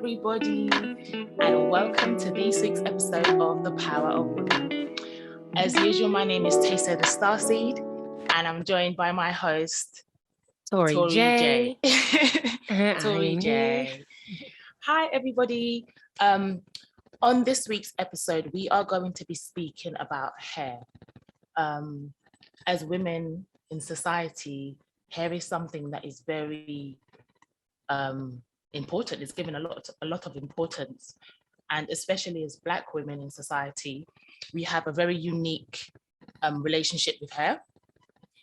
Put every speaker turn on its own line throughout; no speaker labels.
everybody, and welcome to this week's episode of The Power of Women. As usual, my name is Teso the Starseed, and I'm joined by my host,
Tori
Tori J.
J. I
Tori
am here.
J. Hi, everybody. Um, on this week's episode, we are going to be speaking about hair. As women in society, hair is something that is very important. It's given a lot of importance, and especially as Black women in society, we have a very unique relationship with hair,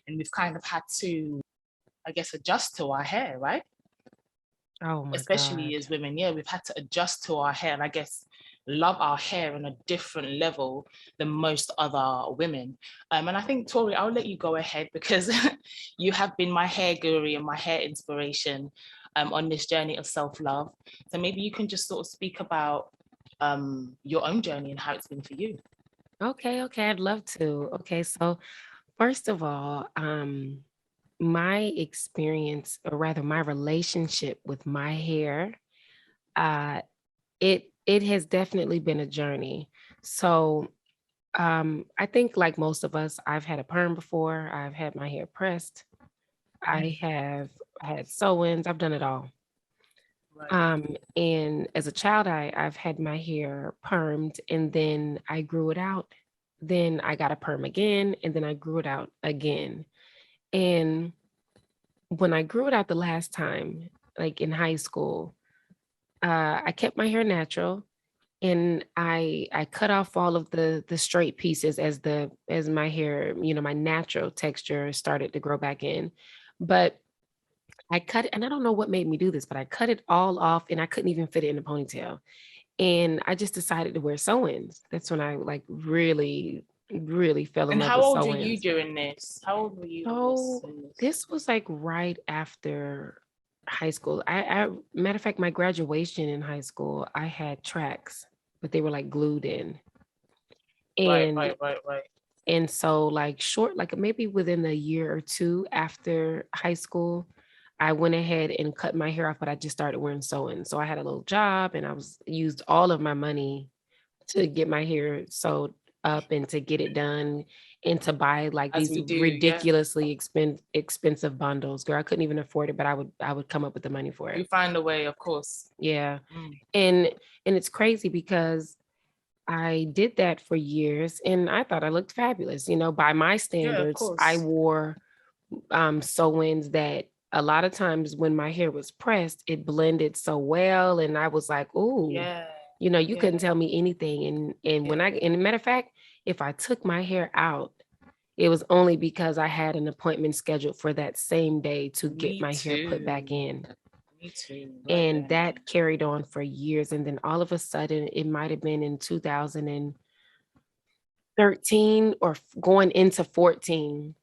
and we've kind of had to, I guess, adjust to our hair, right?
Oh my
Especially
God.
as women, yeah, we've had to adjust to our hair, and I guess love our hair on a different level than most other women. And I think, Tori, I'll let you go ahead because you have been my hair guru and my hair inspiration on this journey of self-love. So maybe you can just sort of speak about your own journey and how it's been for you.
Okay, I'd love to. Okay, so first of all, my experience, or rather my relationship with my hair, uh, it has definitely been a journey. So I think like most of us, I've had a perm before, I've had my hair pressed, I have had sew-ins, I've done it all.
Right.
And as a child, I've had my hair permed and then I grew it out. Then I got a perm again and then I grew it out again. And when I grew it out the last time, like in high school, I kept my hair natural and I cut off all of the straight pieces as my hair, my natural texture started to grow back in. But I cut it, and I don't know what made me do this, but I cut it all off and I couldn't even fit it in a ponytail. And I just decided to wear sew-ins. That's when I like really, really fell in
And
love
how
with
old were you
sew-ins.
during this? How old were you in this?
So this was like right after high school. I matter of fact, my graduation in high school, I had tracks, but they were like glued in.
Right,
And
right, right, right.
and so like short, like maybe within a year or two after high school, I went ahead and cut my hair off, but I just started wearing sewing. So I had a little job and I was used all of my money to get my hair sewed up and to get it done and to buy like
As
these
we do, yeah.
ridiculously expensive bundles. Girl, I couldn't even afford it, but I would come up with the money for
You
it.
find a way, of course.
Yeah.
Mm.
And and it's crazy because I did that for years and I thought I looked fabulous. By my
Yeah, of
standards, I
course.
wore sew-ins that a lot of times when my hair was pressed, it blended so well. And I was like, ooh,
Yeah,
you
yeah,
couldn't tell me anything. And
yeah.
and a matter of fact, if I took my hair out, it was only because I had an appointment scheduled for that same day to get
Me
my hair put back
too.
in.
Me too. Right
And
there.
that carried on for years. And then all of a sudden, it might have been in 2013 or going into 14.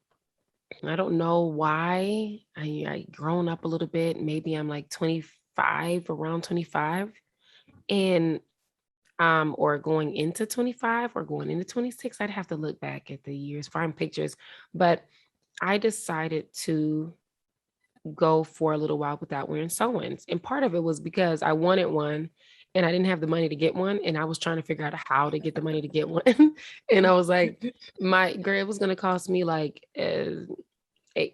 I don't know why. I grown up a little bit. Maybe I'm like 25, around 25. And or going into 25 or going into 26. I'd have to look back at the years, find pictures. But I decided to go for a little while without wearing sew-ins. And part of it was because I wanted one and I didn't have the money to get one. And I was trying to figure out how to get the money to get one. And I was like, my girl, it was going to cost me like eight, I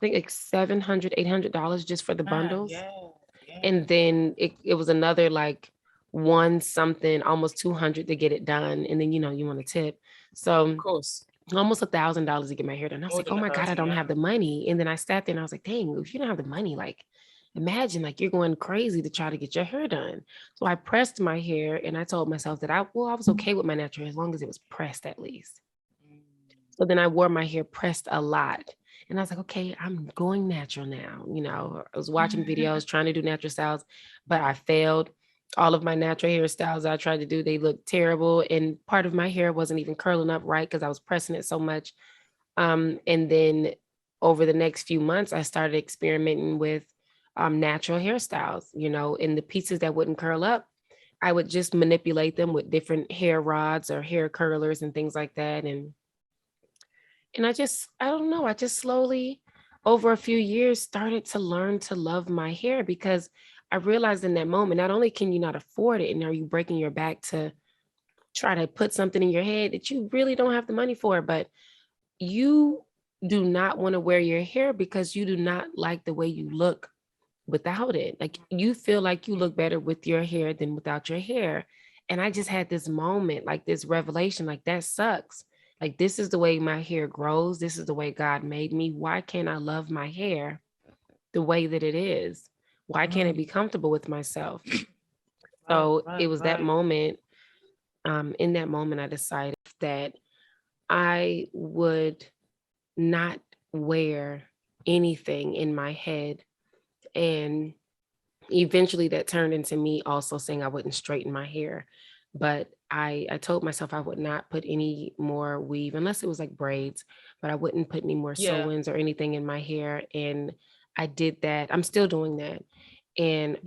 think like $700, $800 just for the
Man,
bundles.
yeah, yeah.
And then it was another like one something, almost 200 to get it done. And then, you want to tip.
Of
So
course.
almost $1,000 to get my hair done. I was
More
like, oh
than a
my God, I
thousand,
don't
yeah.
have the money. And then I sat there and I was like, dang, if you don't have the money, like imagine like you're going crazy to try to get your hair done. So I pressed my hair and I told myself that I was okay with my natural hair as long as it was pressed at least.
Mm.
So then I wore my hair pressed a lot. And I was like, okay, I'm going natural now. I was watching videos, trying to do natural styles, but I failed. All of my natural hairstyles I tried to do, they looked terrible. And part of my hair wasn't even curling up right because I was pressing it so much. And then over the next few months, I started experimenting with natural hairstyles, and the pieces that wouldn't curl up, I would just manipulate them with different hair rods or hair curlers and things like that. And I don't know, I just slowly over a few years started to learn to love my hair because I realized in that moment, not only can you not afford it, and are you breaking your back to try to put something in your head that you really don't have the money for, but you do not want to wear your hair because you do not like the way you look without it. Like you feel like you look better with your hair than without your hair. And I just had this moment, like this revelation, like that sucks. Like this is the way my hair grows. This is the way God made me. Why can't I love my hair the way that it is? Why can't I be comfortable with myself? So it was that moment. In that moment, I decided that I would not wear anything in my head. And eventually that turned into me also saying I wouldn't straighten my hair. But I told myself I would not put any more weave unless it was like braids, but I wouldn't put any more sew-ins or anything in my hair. And I did that. I'm still doing that. And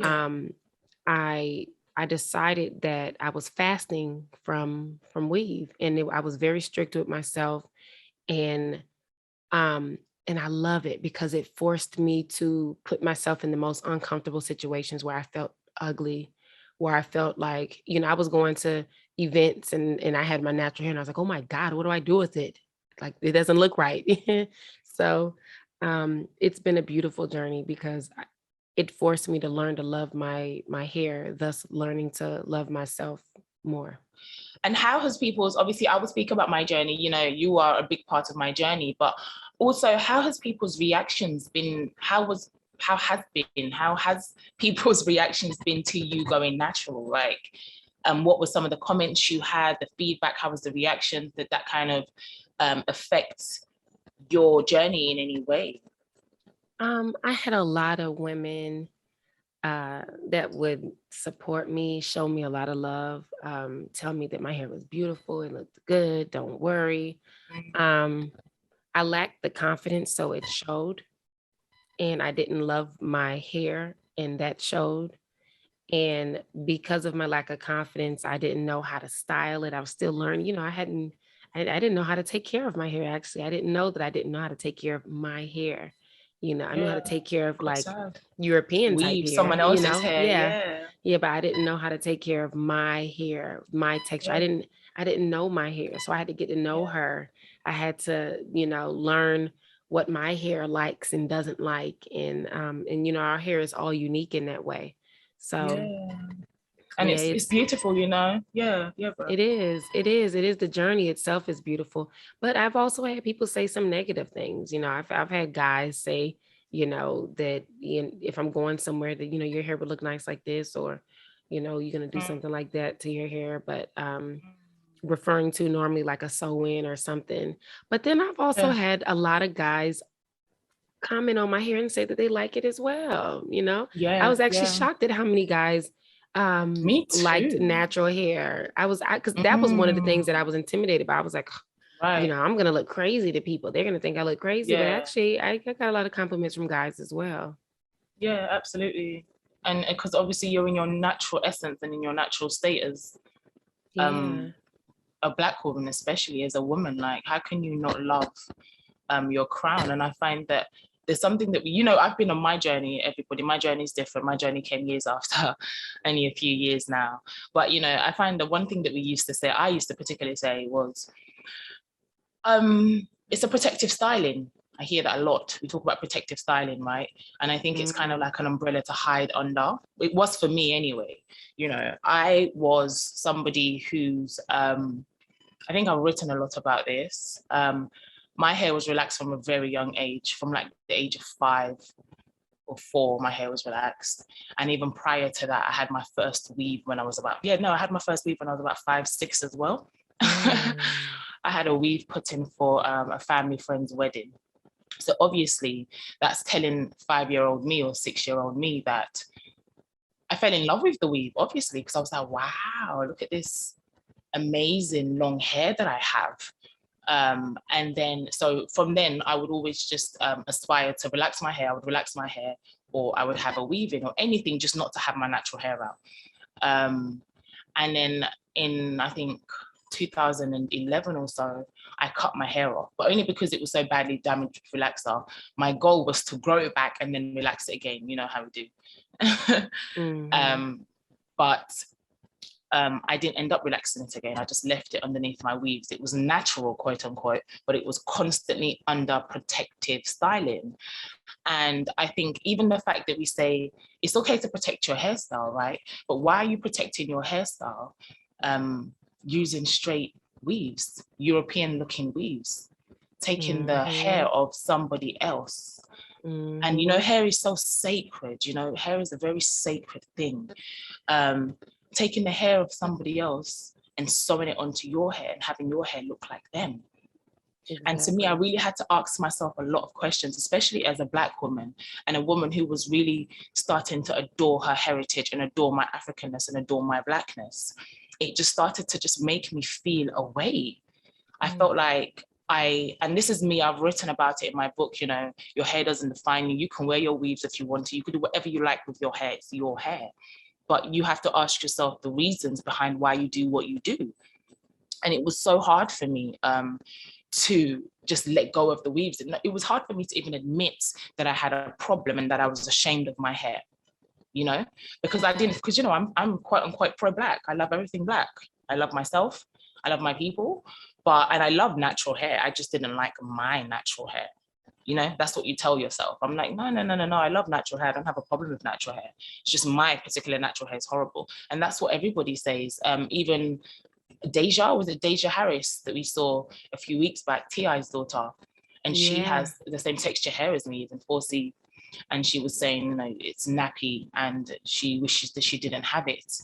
I decided that I was fasting from weave, and I was very strict with myself. And and I love it because it forced me to put myself in the most uncomfortable situations where I felt ugly, where I felt like, I was going to events and I had my natural hair and I was like, oh my God, what do I do with it? Like it doesn't look right. So it's been a beautiful journey because it forced me to learn to love my hair, thus learning to love myself more.
And how has people's, obviously I will speak about my journey, you are a big part of my journey, but also how has people's reactions been? How has people's reactions been to you going natural? Like, what were some of the comments you had, the feedback? How was the reaction? Did that kind of affect your journey in any way?
I had a lot of women that would support me, show me a lot of love, tell me that my hair was beautiful, it looked good, don't worry. I lacked the confidence, so it showed. And I didn't love my hair, and that showed. And because of my lack of confidence, I didn't know how to style it. I was still learning, I didn't know how to take care of my hair. Actually, I didn't know that I didn't know how to take care of my hair. I knew how to take care of like European type
Weave
hair,
someone else's hair.
Yeah, but I didn't know how to take care of my hair, my texture. I didn't know my hair. So I had to get to know her. I had to, learn what my hair likes and doesn't like. And our hair is all unique in that way. So
and it's beautiful, bro.
It is the journey itself is beautiful. But I've also had people say some negative things. I've had guys say, that if I'm going somewhere that, your hair would look nice like this, or, you're gonna do something like that to your hair, but referring to normally like a sew-in or something. But then I've also had a lot of guys comment on my hair and say that they like it as well. I was actually shocked at how many guys
Me too.
liked natural hair. Because that was one of the things that I was intimidated by. I was like, I'm gonna look crazy to people. They're gonna think I look crazy. But actually I got a lot of compliments from guys as well.
Yeah, absolutely. And because obviously you're in your natural essence and in your natural state as a Black woman, especially as a woman. Like, how can you not love your crown? And I find that there's something that I've been on my journey. Everybody, my journey is different. My journey came years after, only a few years now. But I find that one thing that I used to particularly say was, it's a protective styling. I hear that a lot. We talk about protective styling, right? And I think it's kind of like an umbrella to hide under. It was for me anyway. I was somebody who's, I think I've written a lot about this. My hair was relaxed from a very young age, from like the age of 5 or 4, my hair was relaxed. And even prior to that, I had my first weave when I was about, I had my first weave when I was about 5, 6 as well. I had a weave put in for a family friend's wedding. So obviously that's telling 5-year-old me or 6-year-old me that I fell in love with the weave, obviously, because I was like, wow, look at this amazing long hair that I have. And then, so from then I would always just aspire to relax my hair. I would relax my hair, or I would have a weave-in or anything, just not to have my natural hair out. And then in, I think, 2011 or so, I cut my hair off, but only because it was so badly damaged with relaxer. My goal was to grow it back and then relax it again. You know how we do. But I didn't end up relaxing it again. I just left it underneath my weaves. It was natural, quote unquote, but it was constantly under protective styling. And I think even the fact that we say it's okay to protect your hairstyle, right? But why are you protecting your hairstyle using straight weaves, European looking weaves, taking the hair of somebody else? And, you know, hair is so sacred, you know, hair is a very sacred thing. Taking the hair of somebody else and sewing it onto your hair and having your hair look like them. Exactly. And to me, I really had to ask myself a lot of questions, especially as a Black woman and a woman who was really starting to adore her heritage and adore my Africanness and adore my Blackness. It just started to just make me feel a way. I felt like and this is me, I've written about it in my book, you know, your hair doesn't define you. You can wear your weaves if you want to. You can do whatever you like with your hair. It's your hair. But you have to ask yourself the reasons behind why you do what you do. And it was so hard for me to just let go of the weaves. It was hard for me to even admit that I had a problem and that I was ashamed of my hair, you know, because you know, I'm quite unquite pro-Black. I love everything Black. I love myself. I love my people, and I love natural hair. I just didn't like my natural hair. You know, that's what you tell yourself. I'm like, no, I love natural hair. I don't have a problem with natural hair. It's just my particular natural hair is horrible. And that's what everybody says. Even was it Deja Harris that we saw a few weeks back, T.I.'s daughter, and she has the same texture hair as me, even 4C. And she was saying, you know, it's nappy and she wishes that she didn't have it.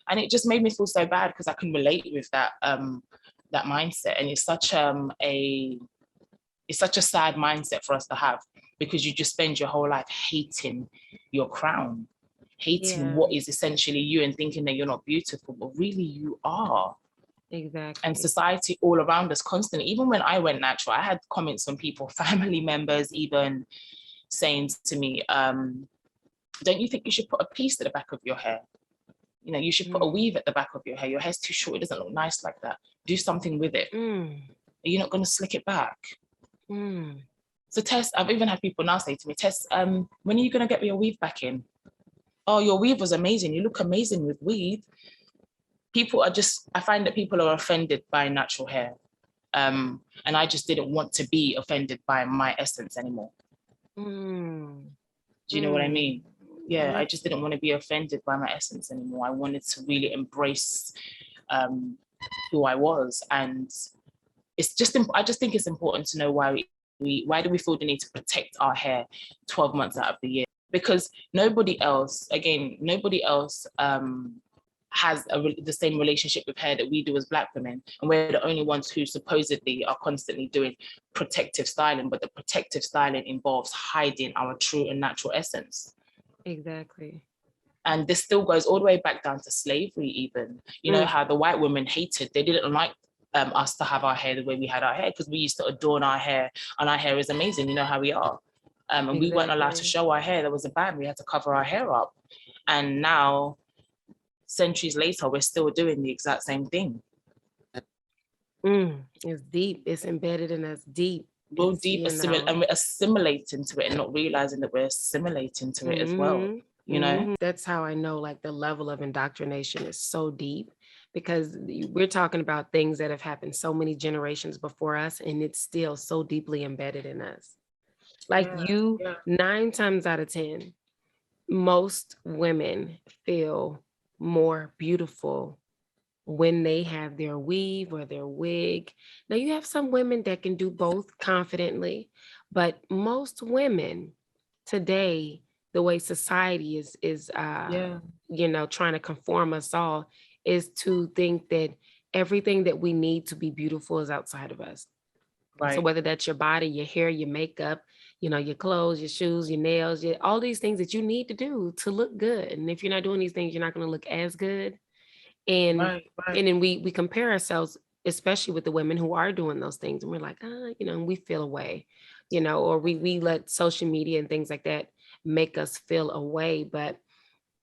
And it just made me feel so bad because I can relate with that mindset. And it's such a sad mindset for us to have, because you just spend your whole life hating your crown, hating what is essentially you and thinking that you're not beautiful, but really you are. Exactly. And society all around us constantly, even when I went natural, I had comments from people, family members even saying to me, don't you think you should put a piece at the back of your hair? You know, you should put a weave at the back of your hair. Your hair's too short. It doesn't look nice like that. Do something with it. Are you not going to slick it back? So Tess, I've even had people now say to me, Tess, when are you going to get your weave back in? Oh, your weave was amazing. You look amazing with weave. I find that people are offended by natural hair. And I just didn't want to be offended by my essence anymore. Do you know what I mean? Yeah, I just didn't want to be offended by my essence anymore. I wanted to really embrace who I was. And I just think it's important to know why do we feel the need to protect our hair 12 months out of the year? Because nobody else has the same relationship with hair that we do as Black women. And we're the only ones who supposedly are constantly doing protective styling, but the protective styling involves hiding our true and natural essence. Exactly. And this still goes all the way back down to slavery even. You know how the white women they didn't like us to have our hair the way we had our hair, because we used to adorn our hair, and our hair is amazing, you know how we are. And we weren't allowed to show our hair. There was a ban. We had to cover our hair up. And now, centuries later, we're still doing the exact same thing.
It's deep. It's embedded in us deep.
We're deep, and we're assimilating to it and not realizing that we're assimilating to it as well. You know?
That's how I know, like, the level of indoctrination is so deep, because we're talking about things that have happened so many generations before us, and it's still so deeply embedded in us. Like 9 times out of 10, most women feel more beautiful when they have their weave or their wig. Now, you have some women that can do both confidently, but most women today, the way society is you know, trying to conform us all, is to think that everything that we need to be beautiful is outside of us. Right. So whether that's your body, your hair, your makeup, you know, your clothes, your shoes, your nails, all these things that you need to do to look good. And if you're not doing these things, you're not going to look as good. And and then we compare ourselves, especially with the women who are doing those things, and we're like, you know, and we feel away, you know, or we let social media and things like that make us feel away. But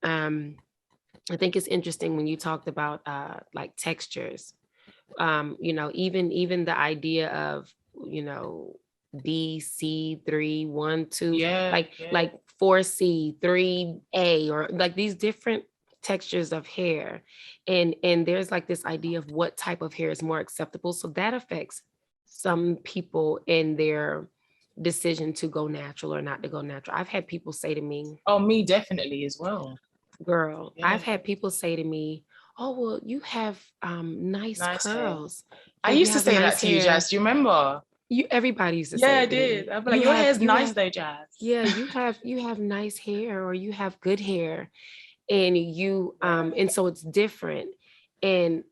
I think it's interesting when you talked about like textures. You know, even the idea of, you know, B, C, 3, 1, 2,
Yeah,
like 4C, 3A, or like these different textures of hair. And there's like this idea of what type of hair is more acceptable. So that affects some people in their decision to go natural or not to go natural. I've had people say to me,
Oh, me definitely as well.
girl,
Yeah,
I've had people say to me, oh, well, you have nice
nice hair.
curls.
I
Like you
used to
have
say that
nice
to you,
hair.
Jazz. Do you remember?
Everybody used to
Yeah,
say
I
it to
did.
me.
I'd be like, your hair's nice though, Jazz.
Yeah, you have nice hair, or you have good hair. And and so it's different. And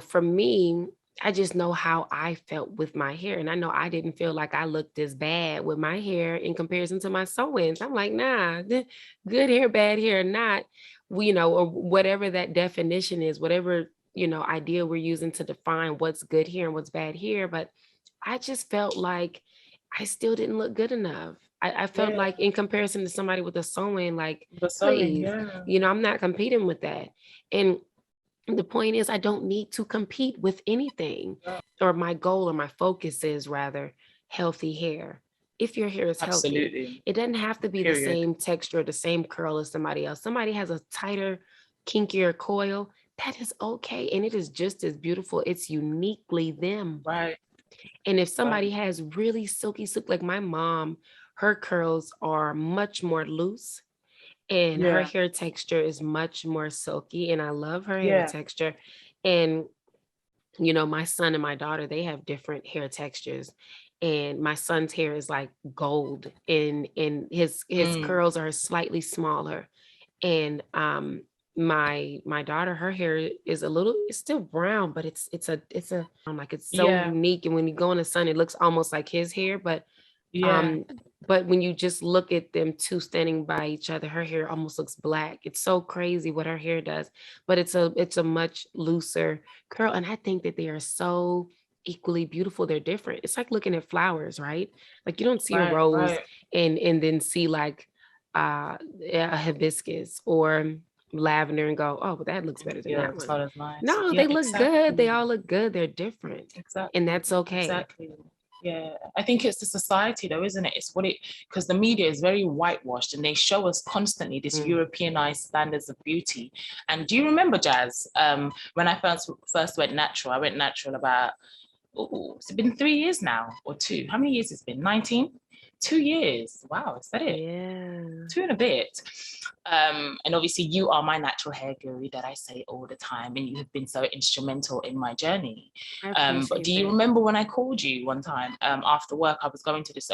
for me, I just know how I felt with my hair. And I know I didn't feel like I looked as bad with my hair in comparison to my sew-ins. I'm like, nah, good hair, bad hair, not, or whatever that definition is, whatever, idea we're using to define what's good hair and what's bad hair. But I just felt like I still didn't look good enough. I felt
Yeah,
like in comparison to somebody with a sew-in, like,
the sewing,
please,
yeah.
I'm not competing with that. And the point is, I don't need to compete with anything.
Yeah.
Or my goal or my focus is rather healthy hair. If your hair is healthy,
Absolutely.
it doesn't have to be the
Period.
same texture, the same curl as somebody else. Somebody has a tighter, kinkier coil. That is okay. And it is just as beautiful. It's uniquely them.
Right,
And if
right.
somebody has really silky, silk, like my mom, her curls are much more loose and her
Yeah,
hair texture is much more silky. And I love her hair
yeah,
texture. And, my son and my daughter, they have different hair textures. And my son's hair is like gold, and his
mm,
curls are slightly smaller. And my daughter, her hair is it's still brown, but it's a like, it's so
yeah,
unique. And when you go in the sun, it looks almost like his hair.
yeah,
Um, but when you just look at them two standing by each other, her hair almost looks black. It's so crazy what her hair does, but it's a much looser curl. And I think that they are so equally beautiful. They're different. It's like looking at flowers, right? Like you don't see a
right,
rose
right.
and then see like a hibiscus or lavender and go, oh, but that looks better than
Yeah,
that
it's
one.
not as nice.
No,
Yeah,
they look good. They
exactly.
all look good. They're different. And
Exactly.
that's okay.
Exactly. Yeah. I think it's the society though, isn't it? It's what it because the media is very whitewashed and they show us constantly this
Mm.
Europeanized standards of beauty. And do you remember, Jazz? When I first went natural, I went natural about it's been 3 years now or two. How many years it's been? 19? 2 years. Wow, is that it?
Yeah.
Two and a bit. And obviously, you are my natural hair guru that I say all the time, and you have been so instrumental in my journey.
I
But do
appreciate
you
that.
remember when I called you one time after work? I was going to this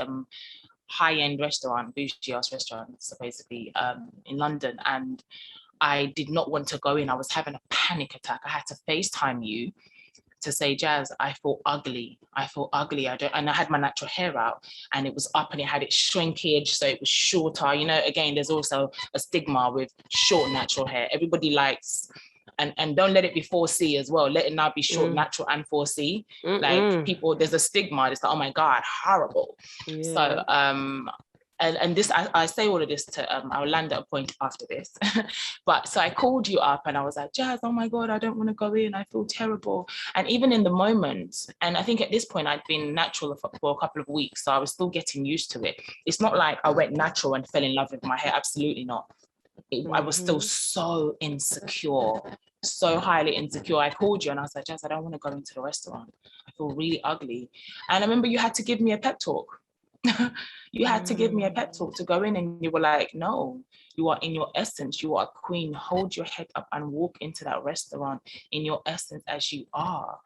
high-end restaurant, bougie ass restaurant, supposedly in London, and I did not want to go in. I was having a panic attack. I had to FaceTime you to say, Jazz, I feel ugly. I feel ugly. And I had my natural hair out and it was up and it had its shrinkage. So it was shorter. Again, there's also a stigma with short natural hair. Everybody likes, and don't let it be 4C as well. Let it now be short
Mm.
natural and 4C. Like
Mm-mm.
people, there's a stigma. It's like, oh my God, horrible.
Yeah.
So, and this I say all of this to I'll land at a point after this. But so I called you up and I was like, Jazz, oh my God, I don't want to go in, I feel terrible. And even in the moment, and I think at this point I'd been natural for a couple of weeks, so I was still getting used to it. It's not like I went natural and fell in love with my hair, absolutely not. I was still
Mm-hmm.
so insecure, so highly insecure. I called you and I was like, Jazz, I don't want to go into the restaurant, I feel really ugly. And I remember you had to give me a pep talk. You had to give me a pep
Mm.
talk to go in, and you were like, no, you are in your essence, you are a queen, hold your head up and walk into that restaurant in your essence as you are.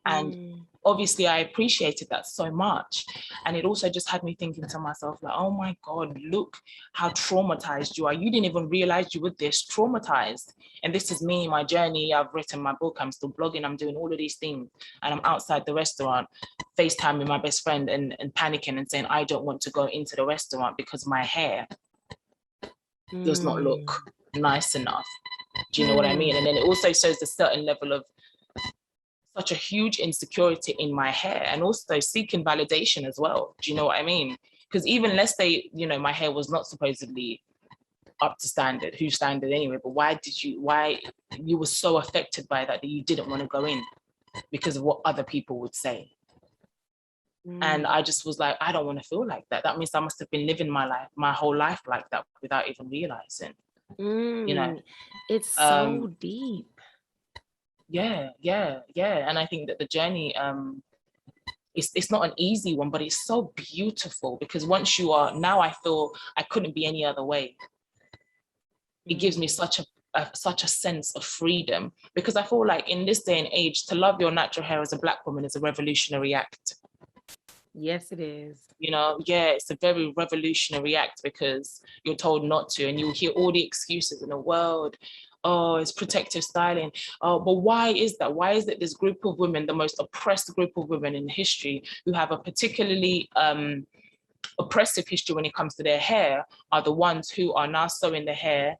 And
Mm.
obviously I appreciated that so much. And it also just had me thinking to myself, like, oh my God, look how traumatized you are. You didn't even realize you were this traumatized. And this is me, my journey. I've written my book, I'm still blogging, I'm doing all of these things. And I'm outside the restaurant, FaceTiming my best friend and panicking and saying, I don't want to go into the restaurant because my hair does not
Mm.
look nice enough. Do you know what I mean?
Mm.
And then it also shows a certain level of such a huge insecurity in my hair and also seeking validation as well. Do you know what I mean? Because even let's say, my hair was not supposedly up to standard, whose standard anyway, but why you were so affected by that you didn't want to go in because of what other people would say? And I just was like, I don't want to feel like that. That means I must have been living my whole life like that without even realizing, you know.
It's so deep.
Yeah. And I think that the journey, it's not an easy one, but it's so beautiful, because once you are, now I feel I couldn't be any other way. It gives me such a sense of freedom, because I feel like in this day and age, to love your natural hair as a Black woman is a revolutionary act.
Yes, it is.
You know, yeah, it's a very revolutionary act, because you're told not to, and you'll hear all the excuses in the world. Oh, it's protective styling. Oh, but why is that? Why is it this group of women, the most oppressed group of women in history, who have a particularly oppressive history when it comes to their hair, are the ones who are now sewing the hair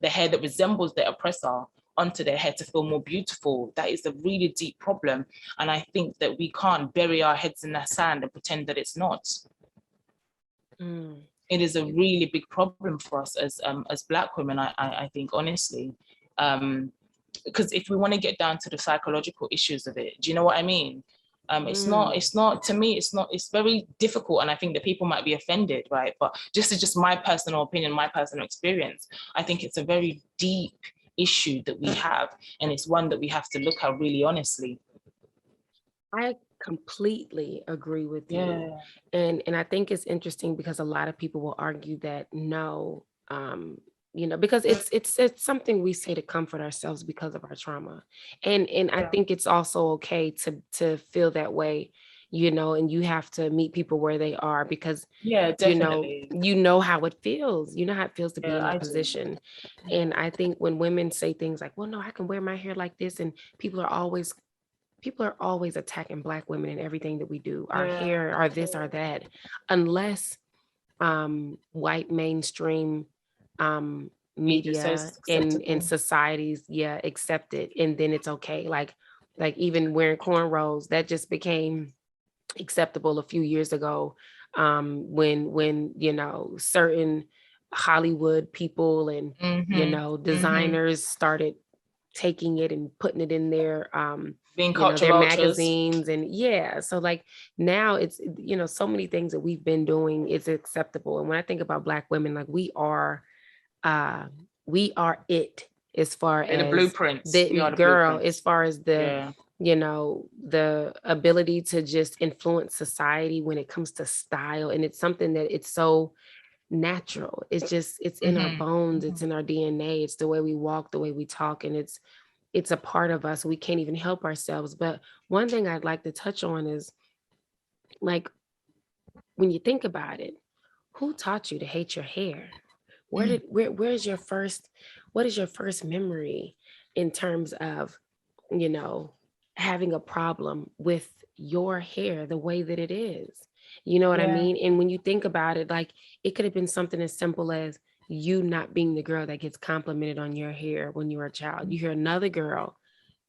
that resembles their oppressor onto their head to feel more beautiful? That is a really deep problem. And I think that we can't bury our heads in the sand and pretend that it's not. It is a really big problem for us as Black women, I think, honestly. Because if we want to get down to the psychological issues of it, do you know what I mean? It's not, to me, it's very difficult. And I think that people might be offended, right? But just my personal opinion, my personal experience, I think it's a very deep issue that we have. And it's one that we have to look at really honestly.
I completely agree with you. And I think it's interesting, because a lot of people will argue that no, because it's something we say to comfort ourselves because of our trauma. And I think it's also okay to feel that way, and you have to meet people where they are, because
definitely.
you know how it feels. You know how it feels to be in that position. And I think when women say things like, well, no, I can wear my hair like this, and people are always attacking Black women and everything that we do, our hair, our this, our that, unless white mainstream media and societies accept it, and then it's okay. Like even wearing cornrows, that just became acceptable a few years ago, when certain Hollywood people and designers started taking it and putting it in their
being culture
their
vultures.
magazines. And so like now it's so many things that we've been doing is acceptable. And when I think about Black women, like we are it, as far as
the blueprints,
as far as the the ability to just influence society when it comes to style. And it's something that it's so natural. It's in our bones, it's in our DNA, it's the way we walk, the way we talk, and it's a part of us. We can't even help ourselves. But one thing I'd like to touch on is, like, when you think about it, who taught you to hate your hair? What is your first memory in terms of having a problem with your hair the way that it is? You know what I mean? And when you think about it, like, it could have been something as simple as you not being the girl that gets complimented on your hair when you were a child. You hear another girl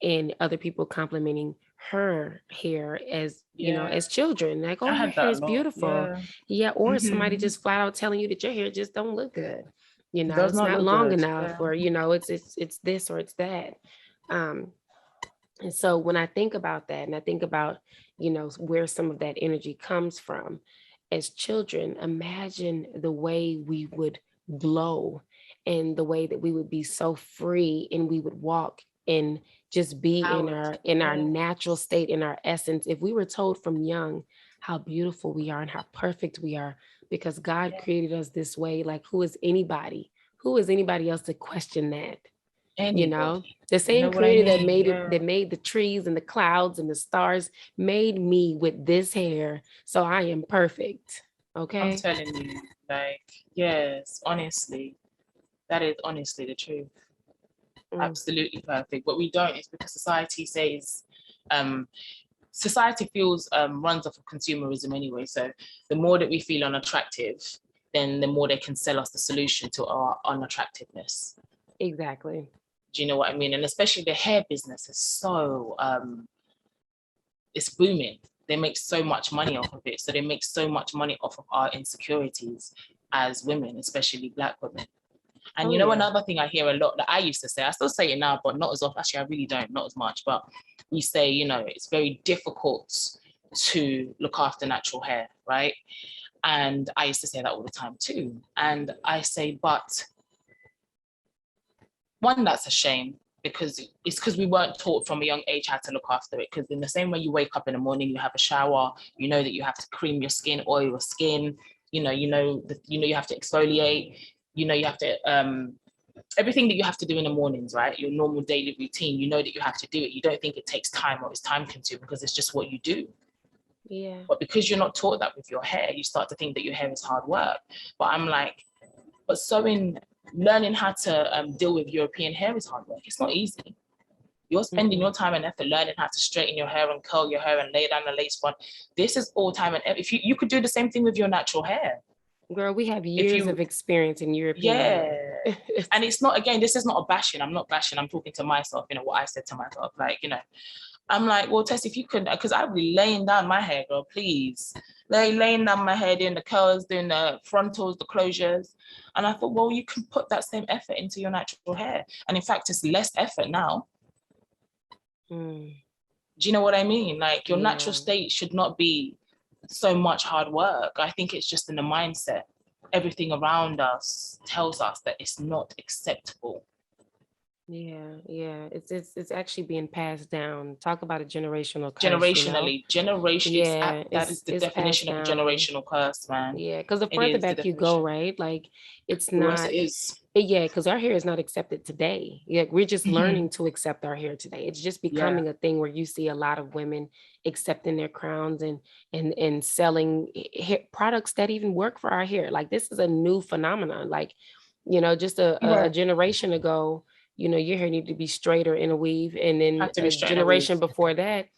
and other people complimenting her hair as as children, like, oh, your hair is beautiful. Or somebody just flat out telling you that your hair just don't look good. It's not long enough, or it's this or it's that. And so when I think about that, and I think about where some of that energy comes from, as children, imagine the way we would glow, and the way that we would be so free, and we would walk and just be in our natural state, in our essence. If we were told from young how beautiful we are and how perfect we are, because God created us this way, like, who is anybody else to question that? The same creator that made it, that made the trees and the clouds and the stars, made me with this hair, so I am perfect. Okay,
I'm telling you, like, yes, honestly, that is honestly the truth. Absolutely perfect. What we don't is because society says, society feels runs off of consumerism anyway. So the more that we feel unattractive, then the more they can sell us the solution to our unattractiveness.
Exactly.
Do you know what I mean? And especially the hair business is so it's booming. They make so much money off of it. So they make so much money off of our insecurities as women, especially Black women. And another thing I hear a lot that I used to say, I still say it now, but not as often. Actually, I really don't, not as much. But we say, it's very difficult to look after natural hair, right? And I used to say that all the time too. And I say, but one, that's a shame, because it's because we weren't taught from a young age how to look after it. Because in the same way you wake up in the morning, you have a shower, you know that you have to cream your skin, oil your skin, you have to exfoliate, you have to everything that you have to do in the mornings, right? Your normal daily routine, you know that you have to do it. You don't think it takes time or it's time consuming, because it's just what you do.
Yeah.
But because you're not taught that with your hair, you start to think that your hair is hard work. But I'm like, but learning how to deal with European hair is hard work. It's not easy. You're spending your time and effort learning how to straighten your hair and curl your hair and lay down the lace front. This is all time and effort. If you could do the same thing with your natural hair.
Girl, we have years of experience in European hair.
And it's not, again, this is not a bashing. I'm not bashing. I'm talking to myself, what I said to myself. Like, I'm like, well, Tess, if you could, because I'd be laying down my hair, girl, please. Laying down my hair, doing the curls, doing the frontals, the closures. And I thought, well, you can put that same effort into your natural hair. And in fact, it's less effort now. Do you know what I mean? Like, your natural state should not be so much hard work. I think it's just in the mindset. Everything around us tells us that it's not acceptable.
It's actually being passed down. Talk about a generational curse.
Generationally, that is the definition of a generational curse, man.
Yeah, because the further back you go, right? Like, it's not.
It is.
Yeah, because our hair is not accepted today. Yeah, we're just learning to accept our hair today. It's just becoming a thing where you see a lot of women accepting their crowns and selling hair products that even work for our hair. Like, this is a new phenomenon. Like, just a generation ago, your hair needed to be straighter in a weave. And then a generation before that,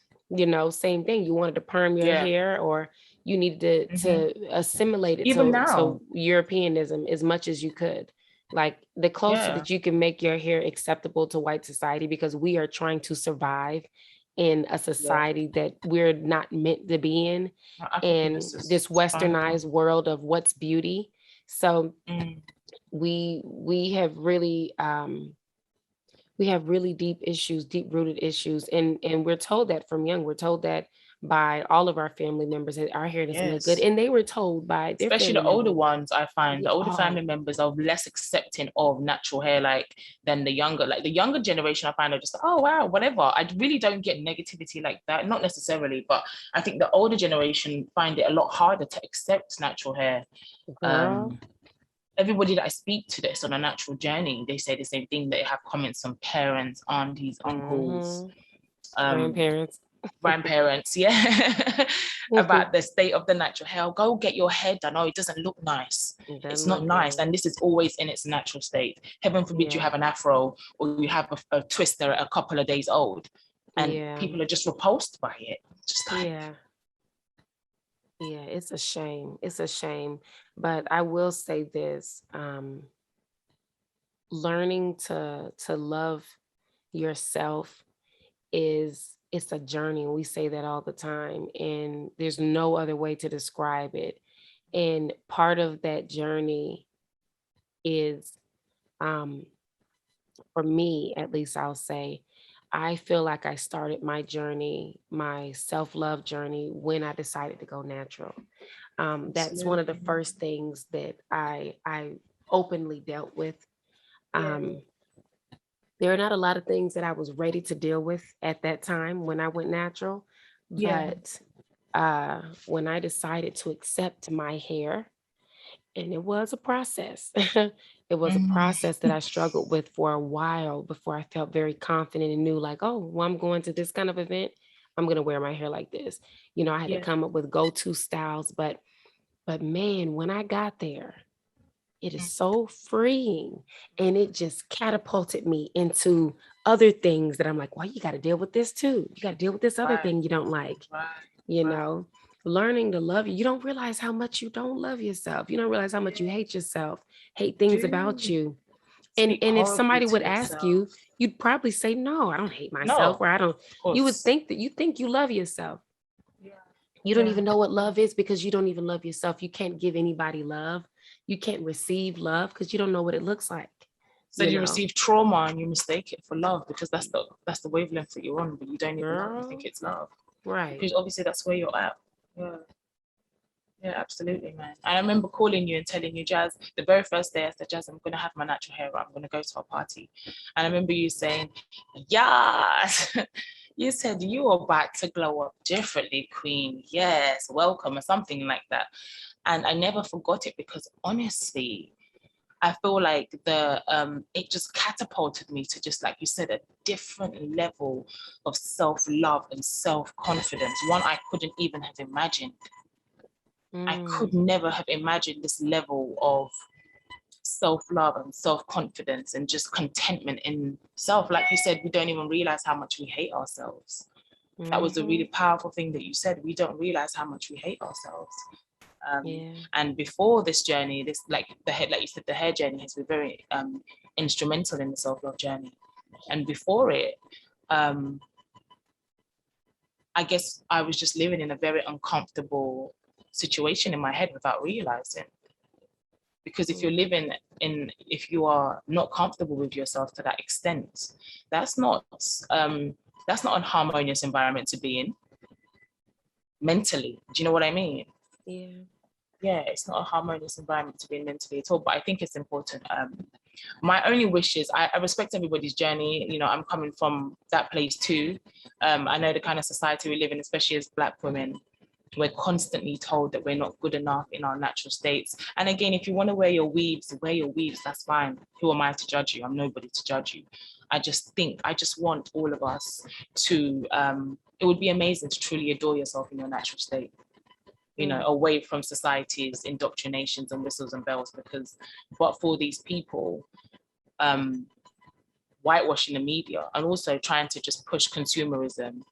same thing. You wanted to perm your hair, or you needed to assimilate it to Europeanism as much as you could. Like, the closer that you can make your hair acceptable to white society, because we are trying to survive in a society that we're not meant to be in, and this westernized world of what's beauty. So we have really deep issues, deep rooted issues. And we're told that from young. We're told that by all of our family members that our hair doesn't look good. And they were told by their
especially the older ones. I find the older family members are less accepting of natural hair, than the younger. Like, the younger generation, I find are just, oh wow, whatever. I really don't get negativity like that, not necessarily, but I think the older generation find it a lot harder to accept natural hair. Everybody that I speak to that's on a natural journey, they say the same thing. They have comments from parents, aunties, uncles, grandparents, about the state of the natural hair. Go get your hair done. Oh, it doesn't look nice. It's not nice. And this is always in its natural state. Heaven forbid you have an afro, or you have a twister a couple of days old, and people are just repulsed by it. Just like,
it's a shame. It's a shame. But I will say this, learning to love yourself it's a journey. We say that all the time, and there's no other way to describe it. And part of that journey is, for me, at least I'll say, I feel like I started my journey, my self-love journey, when I decided to go natural. That's one of the first things that I openly dealt with. There are not a lot of things that I was ready to deal with at that time when I went natural. But when I decided to accept my hair, and it was a process. It was a process that I struggled with for a while before I felt very confident and knew, like, oh, well, I'm going to this kind of event, I'm going to wear my hair like this. I had to come up with go-to styles, but man, when I got there, it is so freeing, and it just catapulted me into other things that I'm like, well, you got to deal with this too. You got to deal with this other thing you don't like, learning to love you. You don't realize how much you don't love yourself. You don't realize how much you hate yourself, hate things about you. And if somebody would ask you, you'd probably say, no, I don't hate myself, or I don't. You would think that you think you love yourself. You don't even know what love is, because you don't even love yourself. You can't give anybody love. You can't receive love because you don't know what it looks like.
So you receive trauma and you mistake it for love, because that's the wavelength that you're on, but you don't even know, you think it's love.
Right.
because obviously that's where you're at. Yeah. Yeah, absolutely, man. And I remember calling you and telling you, Jazz, the very first day I said, Jazz, I'm gonna have my natural hair. I'm gonna go to a party. And I remember you saying, yes. You said you are about to glow up differently, Queen. Yes, welcome, or something like that. And I never forgot it because honestly, I feel like it just catapulted me to, just like you said, a different level of self-love and self-confidence, one I couldn't even have imagined. I could never have imagined this level of self-love and self-confidence and just contentment in self. Like you said, we don't even realize how much we hate ourselves. That was a really powerful thing that you said. We don't realize how much we hate ourselves. And before this journey, this like you said, the hair journey has been very instrumental in the self-love journey. And before it, I guess I was just living in a very uncomfortable situation in my head without realizing. Because if you are not comfortable with yourself to that extent, that's not a harmonious environment to be in mentally. Do you know what I mean? Yeah, it's not a harmonious environment to be in mentally at all, but I think it's important. My only wish is I respect everybody's journey. You know, I'm coming from that place too. I know the kind of society we live in, especially as Black women. We're constantly told that we're not good enough in our natural states. And again, if you want to wear your weaves, that's fine. Who am I to judge you? I'm nobody to judge you. I just want all of us to, it would be amazing to truly adore yourself in your natural state, you know, away from society's indoctrinations and whistles and bells, because but for these people, whitewashing the media and also trying to just push consumerism,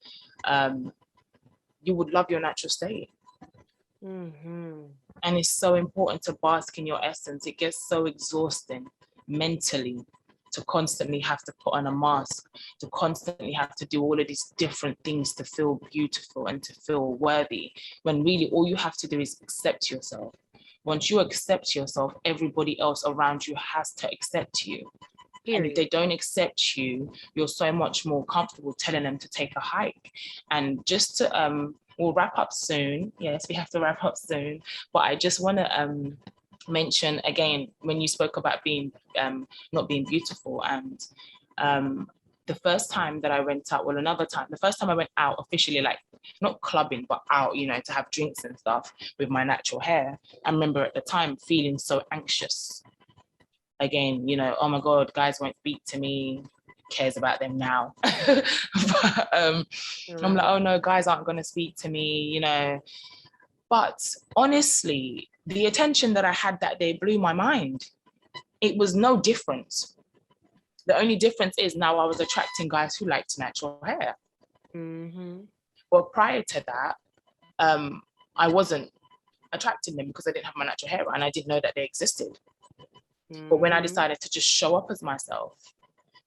you would love your natural state. And it's so important to bask in your essence. It gets so exhausting mentally to constantly have to put on a mask, to constantly have to do all of these different things to feel beautiful and to feel worthy, when really all you have to do is accept yourself. Once you accept yourself, everybody else around you has to accept you. Period. And if they don't accept you, you're so much more comfortable telling them to take a hike. And just to, we'll wrap up soon. Yes, we have to wrap up soon. But I just want to mention again, when you spoke about being not being beautiful, and the first time that I went out, the first time I went out officially, like not clubbing, but out, you know, to have drinks and stuff with my natural hair, I remember at the time feeling so anxious. Again, you know, oh my God, guys won't speak to me, cares about them now. But, I'm like, oh no, guys aren't going to speak to me, you know. But honestly, the attention that I had that day blew my mind. It was no different. The only difference is now I was attracting guys who liked natural hair. But prior to that, I wasn't attracting them because I didn't have my natural hair and I didn't know that they existed. But when I decided to just show up as myself,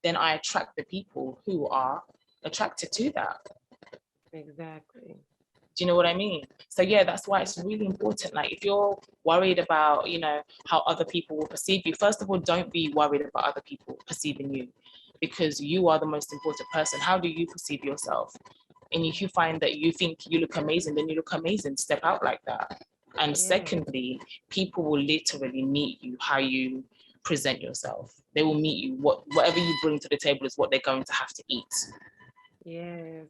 then I attract the people who are attracted to that.
Exactly.
Do you know what I mean? So yeah, that's why it's really important. Like if you're worried about, you know, how other people will perceive you, first of all, don't be worried about other people perceiving you, because you are the most important person. How do you perceive yourself? And if you find that you think you look amazing, then you look amazing. Step out like that. And secondly, people will literally meet you how you present yourself. They will meet you. Whatever you bring to the table is what they're going to have to eat.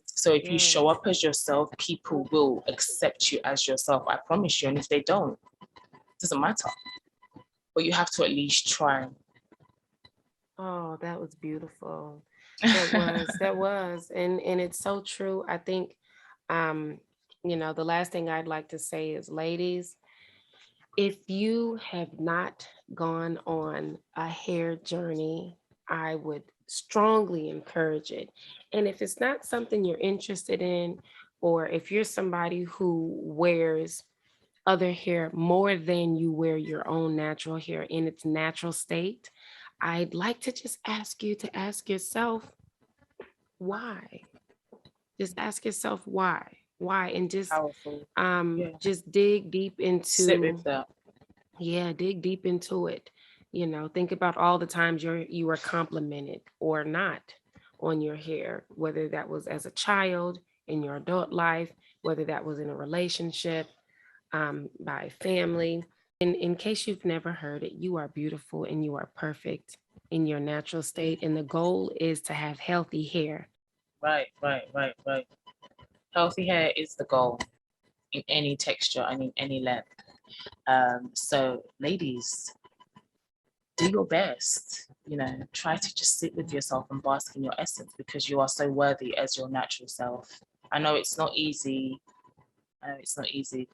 So if you show up as yourself, people will accept you as yourself. I promise you. And if they don't, it doesn't matter. But you have to at least try.
Oh, that was beautiful. That was. And it's so true. I think, you know, the last thing I'd like to say is, ladies, if you have not gone on a hair journey, I would strongly encourage it. And if it's not something you're interested in, or if you're somebody who wears other hair more than you wear your own natural hair in its natural state, I'd like to just ask you to ask yourself, why? Just ask yourself why. Why? And just just dig deep into,
sit with that.
Yeah, dig deep into it. You know, think about all the times you were complimented or not on your hair, whether that was as a child, in your adult life, whether that was in a relationship, by family. In case you've never heard it, you are beautiful and you are perfect in your natural state. And the goal is to have healthy hair.
Right. Healthy hair is the goal in any texture and in any length. So ladies, do your best, try to just sit with yourself and bask in your essence, because you are so worthy as your natural self. I know it's not easy.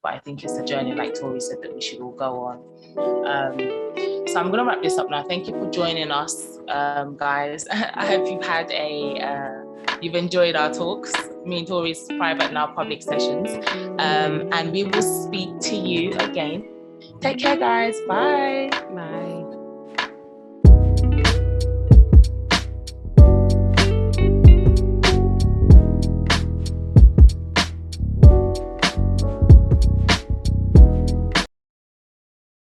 But I think it's a journey, like Tori said, that we should all go on. So I'm going to wrap this up now. Thank you for joining us, guys. I hope you've enjoyed our talks, me and Tori's private and our public sessions. And we will speak to you again. Take care, guys. Bye.
Bye.